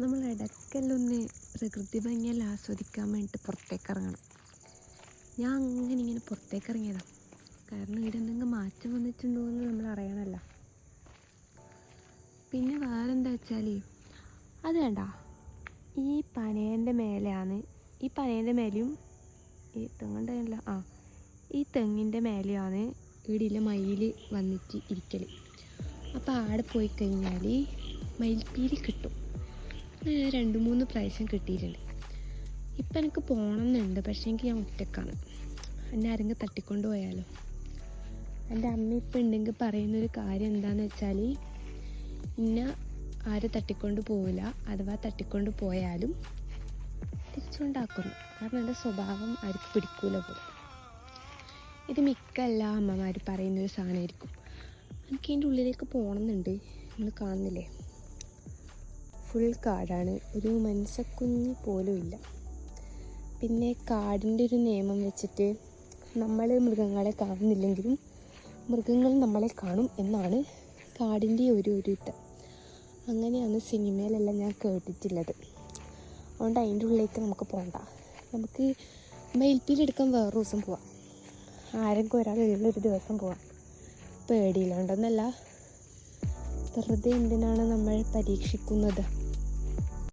നമ്മൾ ഇടയ്ക്കെല്ലൊന്ന് പ്രകൃതി ഭംഗിയെല്ലാം ആസ്വദിക്കാൻ വേണ്ടിയിട്ട് പുറത്തേക്ക് ഇറങ്ങണം. ഞാൻ ഇങ്ങനെ പുറത്തേക്ക് ഇറങ്ങിയതാണ്. കാരണം ഇവിടെ എന്തെങ്കിലും മാറ്റം വന്നിട്ടുണ്ടോ എന്ന് നമ്മൾ അറിയണമല്ലോ. പിന്നെ വേറെന്താ വെച്ചാൽ അത് വേണ്ട, ഈ പനേൻ്റെ മേലെയാണ്, ഈ പനേൻ്റെ മേലെയും ഈ തെങ്ങുണ്ടല്ല ഈ തെങ്ങിൻ്റെ മേലെയാണ് ഇവിടെയുള്ള മയിൽ വന്നിട്ട് ഇരിക്കൽ. അപ്പോൾ ആടെ പോയി കഴിഞ്ഞാൽ മയിൽപ്പീലി കിട്ടും. 2-3 പ്രാവശ്യം കിട്ടിയിട്ടുണ്ട്. ഇപ്പം എനിക്ക് പോകണമെന്നുണ്ട്, പക്ഷേ എനിക്ക് ഞാൻ ഒറ്റക്കാണ്. എന്നെ ആരെങ്കിലും തട്ടിക്കൊണ്ട് പോയാലോ. എൻ്റെ അമ്മ ഇപ്പം ഉണ്ടെങ്കിൽ പറയുന്നൊരു കാര്യം എന്താണെന്ന് വെച്ചാൽ, ഇന്നെ ആരും തട്ടിക്കൊണ്ട് പോവില്ല, അഥവാ തട്ടിക്കൊണ്ട് പോയാലും തിരിച്ചുകൊണ്ടാക്കുന്നു. കാരണം എൻ്റെ സ്വഭാവം ആർക്ക് പിടിക്കൂല പോലും. ഇത് മിക്ക എല്ലാ അമ്മമാർ പറയുന്നൊരു സാധനമായിരിക്കും. എനിക്ക് അതിൻ്റെ ഉള്ളിലേക്ക് പോകണമെന്നുണ്ട്. നിങ്ങൾ കാണുന്നില്ലേ, ഫുൾ കാടാണ്, ഒരു മനുഷ്യക്കുഞ്ഞ് പോലും ഇല്ല. പിന്നെ കാടിൻ്റെ ഒരു നിയമം വെച്ചിട്ട് നമ്മൾ മൃഗങ്ങളെ കാണുന്നില്ലെങ്കിലും മൃഗങ്ങൾ നമ്മളെ കാണും എന്നാണ് കാടിൻ്റെ ഒരു ഇത്. അങ്ങനെയാണ് സിനിമയിലെല്ലാം ഞാൻ കേട്ടിട്ടുള്ളത്. അതുകൊണ്ട് അതിൻ്റെ ഉള്ളിലേക്ക് നമുക്ക് പോകണ്ട. നമുക്ക് മയിൽപ്പീലി എടുക്കാൻ വേറൊരു ദിവസം പോവാം. ആരെങ്കിലും ഒരാളുള്ളൊരു ദിവസം പോവാം. പേടിയില്ലാണ്ടെന്നല്ല, വെറുതെ എന്തിനാണ് നമ്മൾ പരീക്ഷിക്കുന്നത്.